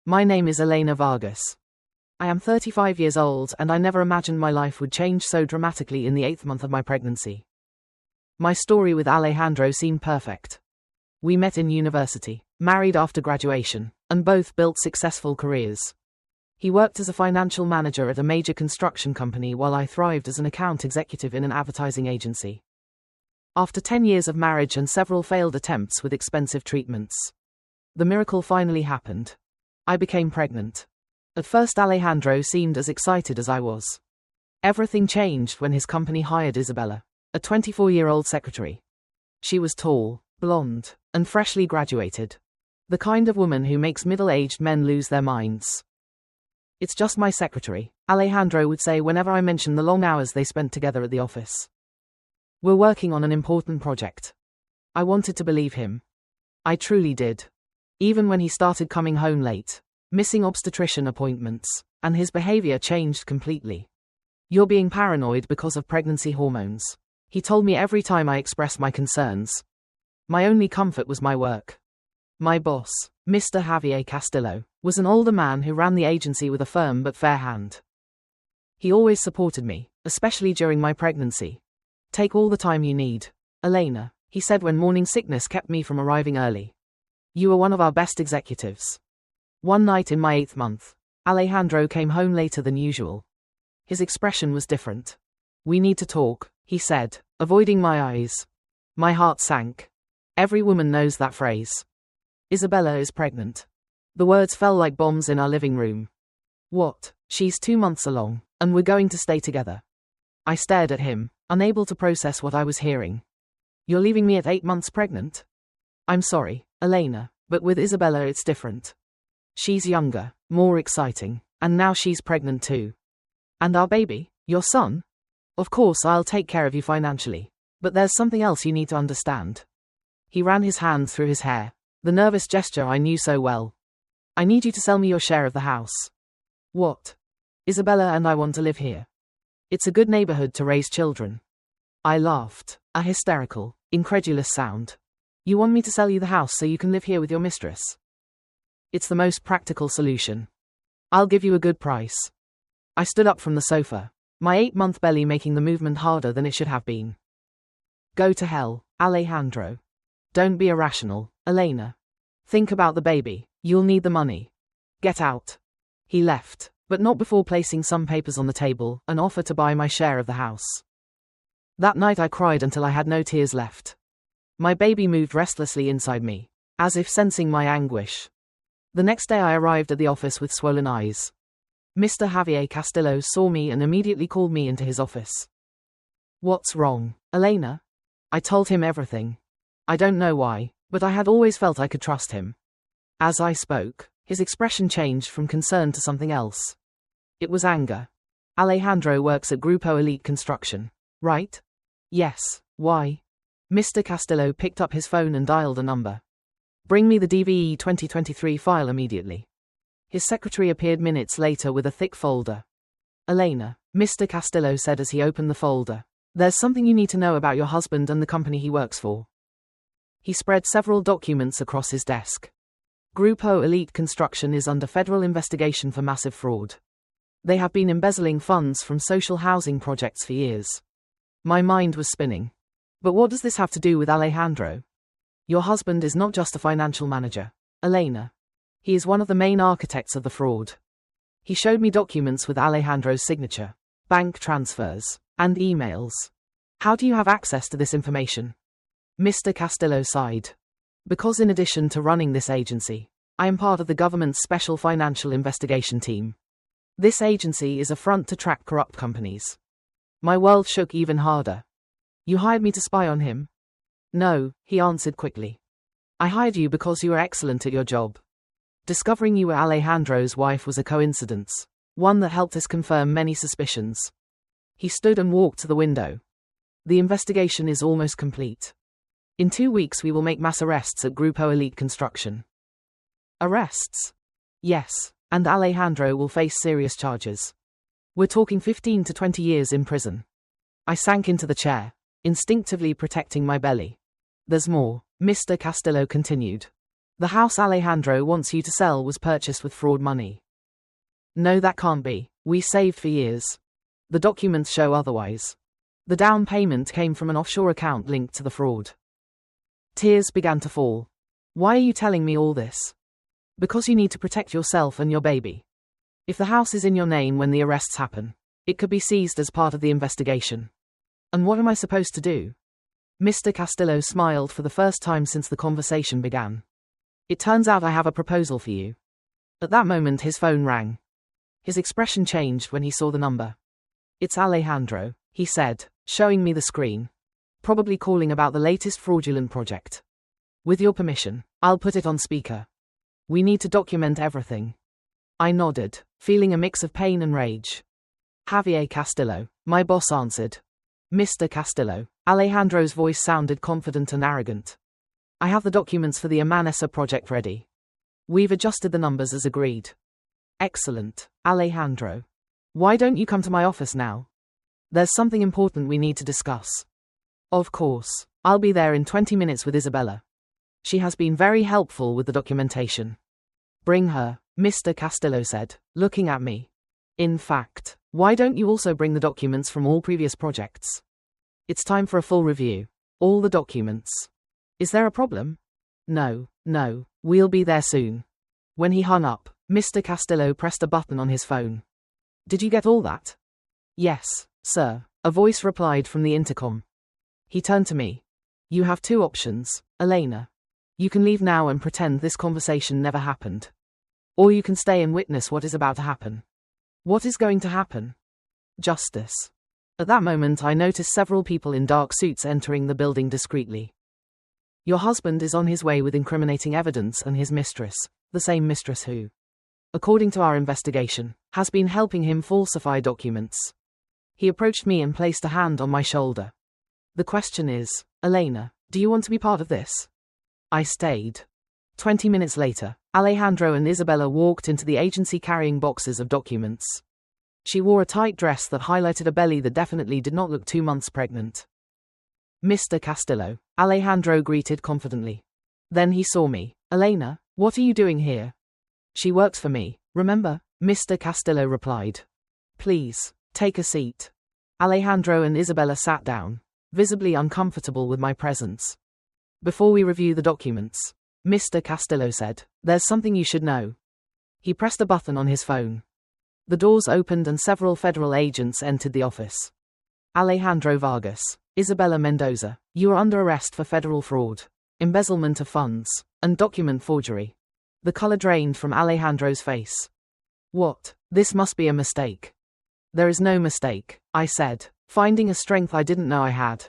My name is Elena Vargas. I am 35 years old and I never imagined my life would change so dramatically in the 8th month of my pregnancy. My story with Alejandro seemed perfect. We met in university, married after graduation, and both built successful careers. He worked as a financial manager at a major construction company while I thrived as an account executive in an advertising agency. After 10 years of marriage and several failed attempts with expensive treatments, the miracle finally happened. I became pregnant. At first Alejandro seemed as excited as I was. Everything changed when his company hired Isabella, a 24-year-old secretary. She was tall, blonde, and freshly graduated. The kind of woman who makes middle-aged men lose their minds. "It's just my secretary," Alejandro would say whenever I mentioned the long hours they spent together at the office. "We're working on an important project." I wanted to believe him. I truly did. Even when he started coming home late, missing obstetrician appointments, and his behavior changed completely. "You're being paranoid because of pregnancy hormones," he told me every time I expressed my concerns. My only comfort was my work. My boss, Mr. Javier Castillo, was an older man who ran the agency with a firm but fair hand. He always supported me, especially during my pregnancy. "Take all the time you need, Elena," he said when morning sickness kept me from arriving early. "You are one of our best executives." One night in my 8th month, Alejandro came home later than usual. His expression was different. "We need to talk," he said, avoiding my eyes. My heart sank. Every woman knows that phrase. "Isabella is pregnant." The words fell like bombs in our living room. "What? She's 2 months along, and we're going to stay together." I stared at him, unable to process what I was hearing. "You're leaving me at 8 months pregnant?" "I'm sorry, Elena, but with Isabella it's different. She's younger, more exciting, and now she's pregnant too." "And our baby, your son? Of course I'll take care of you financially, but there's something else you need to understand." He ran his hand through his hair, the nervous gesture I knew so well. "I need you to sell me your share of the house." "What?" "Isabella and I want to live here. It's a good neighborhood to raise children." I laughed, a hysterical, incredulous sound. "You want me to sell you the house so you can live here with your mistress?" "It's the most practical solution. I'll give you a good price." I stood up from the sofa, my 8-month belly making the movement harder than it should have been. "Go to hell, Alejandro. Don't be irrational, Elena. Think about the baby. You'll need the money. Get out." He left, but not before placing some papers on the table, an offer to buy my share of the house. That night I cried until I had no tears left. My baby moved restlessly inside me, as if sensing my anguish. The next day I arrived at the office with swollen eyes. Mr. Javier Castillo saw me and immediately called me into his office. "What's wrong, Elena?" I told him everything. I don't know why, but I had always felt I could trust him. As I spoke, his expression changed from concern to something else. It was anger. "Alejandro works at Grupo Elite Construction, right?" "Yes, why?" Mr. Castillo picked up his phone and dialed a number. "Bring me the DVE 2023 file immediately." His secretary appeared minutes later with a thick folder. "Elena," Mr. Castillo said as he opened the folder, "there's something you need to know about your husband and the company he works for." He spread several documents across his desk. Grupo Elite Construction is under federal investigation for massive fraud. They have been embezzling funds from social housing projects for years. My mind was spinning. But what does this have to do with Alejandro? "Your husband is not just a financial manager, Elena. He is one of the main architects of the fraud." He showed me documents with Alejandro's signature, bank transfers, and emails. "How do you have access to this information?" Mr. Castillo sighed. "Because in addition to running this agency, I am part of the government's special financial investigation team. This agency is a front to track corrupt companies." My world shook even harder. "You hired me to spy on him?" "No," he answered quickly. "I hired you because you were excellent at your job. Discovering you were Alejandro's wife was a coincidence, one that helped us confirm many suspicions." He stood and walked to the window. "The investigation is almost complete. In 2 weeks we will make mass arrests at Grupo Elite Construction." "Arrests?" "Yes, and Alejandro will face serious charges. We're talking 15 to 20 years in prison." I sank into the chair, instinctively protecting my belly. "There's more," Mr. Castillo continued. The house Alejandro wants you to sell was purchased with fraud money. No, that can't be. We saved for years. The documents show otherwise. The down payment came from an offshore account linked to the fraud. Tears began to fall. Why are you telling me all this? Because you need to protect yourself and your baby. If the house is in your name when the arrests happen, it could be seized as part of the investigation. And what am I supposed to do? Mr. Castillo smiled for the first time since the conversation began. It turns out I have a proposal for you. At that moment his phone rang. His expression changed when he saw the number. It's Alejandro, he said, showing me the screen. Probably calling about the latest fraudulent project. With your permission, I'll put it on speaker. We need to document everything. I nodded, feeling a mix of pain and rage. Javier Castillo, my boss answered. Mr. Castillo. Alejandro's voice sounded confident and arrogant. I have the documents for the Amanesa project ready. We've adjusted the numbers as agreed. Excellent, Alejandro. Why don't you come to my office now? There's something important we need to discuss. Of course, I'll be there in 20 minutes with Isabella. She has been very helpful with the documentation. Bring her, Mr. Castillo said, looking at me. In fact, why don't you also bring the documents from all previous projects? It's time for a full review. All the documents. Is there a problem? No, we'll be there soon. When he hung up, Mr. Castillo pressed a button on his phone. Did you get all that? Yes, sir, a voice replied from the intercom. He turned to me. You have two options, Elena. You can leave now and pretend this conversation never happened. Or you can stay and witness what is about to happen. What is going to happen? Justice. At that moment I noticed several people in dark suits entering the building discreetly. Your husband is on his way with incriminating evidence, and his mistress, the same mistress who, according to our investigation, has been helping him falsify documents. He approached me and placed a hand on my shoulder. The question is, Elena, do you want to be part of this? I stayed. 20 minutes later, Alejandro and Isabella walked into the agency carrying boxes of documents. She wore a tight dress that highlighted a belly that definitely did not look 2 months pregnant. Mr. Castillo, Alejandro greeted confidently. Then he saw me. Elena, what are you doing here? She works for me, remember? Mr. Castillo replied. Please, take a seat. Alejandro and Isabella sat down, visibly uncomfortable with my presence. Before we review the documents, Mr. Castillo said, there's something you should know. He pressed a button on his phone. The doors opened and several federal agents entered the office. Alejandro Vargas, Isabella Mendoza, you are under arrest for federal fraud, embezzlement of funds, and document forgery. The color drained from Alejandro's face. What? This must be a mistake. There is no mistake, I said, finding a strength I didn't know I had.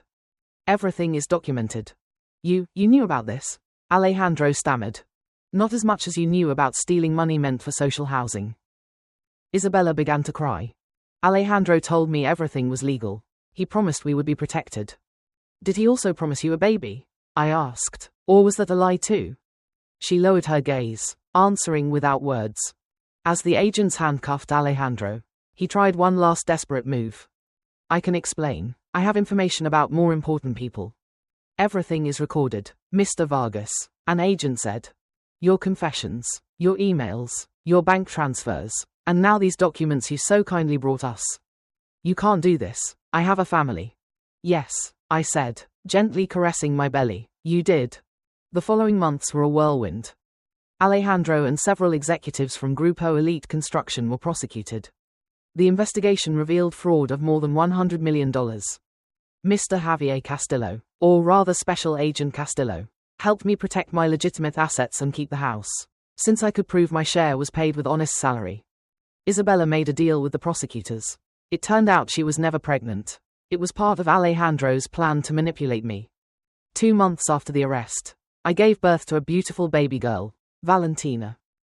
Everything is documented. You knew about this? Alejandro stammered. Not as much as you knew about stealing money meant for social housing. Isabella began to cry. Alejandro told me everything was legal. He promised we would be protected. Did he also promise you a baby? I asked. Or was that a lie too? She lowered her gaze, answering without words. As the agents handcuffed Alejandro, he tried one last desperate move. I can explain. I have information about more important people. Everything is recorded, Mr. Vargas, an agent said. Your confessions, your emails, your bank transfers, and now these documents you so kindly brought us. You can't do this. I have a family. Yes, I said, gently caressing my belly. You did. The following months were a whirlwind. Alejandro and several executives from Grupo Elite Construction were prosecuted. The investigation revealed fraud of more than $100 million. Mr. Javier Castillo, or rather Special Agent Castillo, helped me protect my legitimate assets and keep the house, since I could prove my share was paid with honest salary. Isabella made a deal with the prosecutors. It turned out she was never pregnant. It was part of Alejandro's plan to manipulate me. 2 months after the arrest, I gave birth to a beautiful baby girl, Valentina.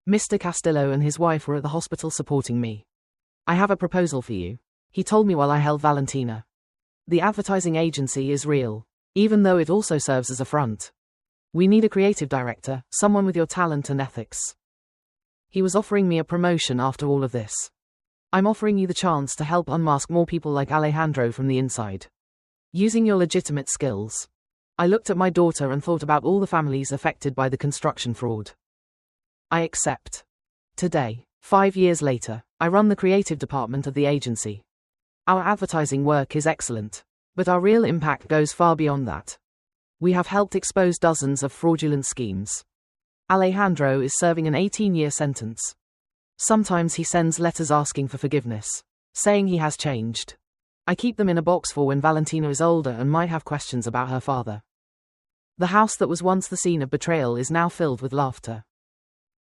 Mr. Castillo and his wife were at the hospital supporting me. I have a proposal for you, he told me while I held Valentina. The advertising agency is real, even though it also serves as a front. We need a creative director, someone with your talent and ethics. He was offering me a promotion after all of this. I'm offering you the chance to help unmask more people like Alejandro from the inside. Using your legitimate skills. I looked at my daughter and thought about all the families affected by the construction fraud. I accept. Today, 5 years later, I run the creative department of the agency. Our advertising work is excellent, but our real impact goes far beyond that. We have helped expose dozens of fraudulent schemes. Alejandro is serving an 18-year sentence. Sometimes he sends letters asking for forgiveness, saying he has changed. I keep them in a box for when Valentina is older and might have questions about her father. The house that was once the scene of betrayal is now filled with laughter.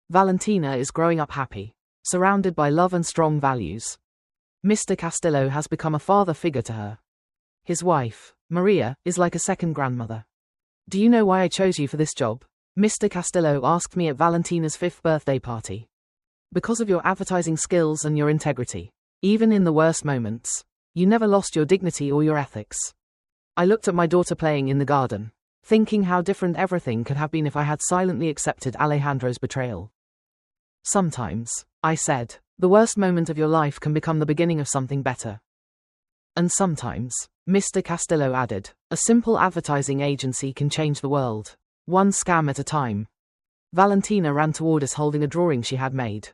Valentina is growing up happy, surrounded by love and strong values. Mr. Castillo has become a father figure to her. His wife, Maria, is like a second grandmother. Do you know why I chose you for this job? Mr. Castillo asked me at Valentina's 5th birthday party. Because of your advertising skills and your integrity. Even in the worst moments, you never lost your dignity or your ethics. I looked at my daughter playing in the garden, thinking how different everything could have been if I had silently accepted Alejandro's betrayal. Sometimes, I said, the worst moment of your life can become the beginning of something better. And sometimes, Mr. Castillo added, a simple advertising agency can change the world, one scam at a time. Valentina ran toward us holding a drawing she had made.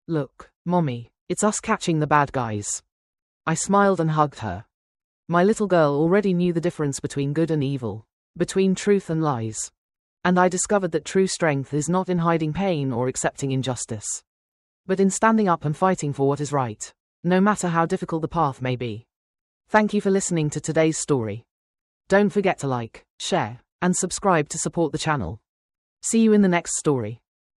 Look, Mommy, it's us catching the bad guys. I smiled and hugged her. My little girl already knew the difference between good and evil, between truth and lies. And I discovered that true strength is not in hiding pain or accepting injustice, but in standing up and fighting for what is right, no matter how difficult the path may be. Thank you for listening to today's story. Don't forget to like, share, and subscribe to support the channel. See you in the next story.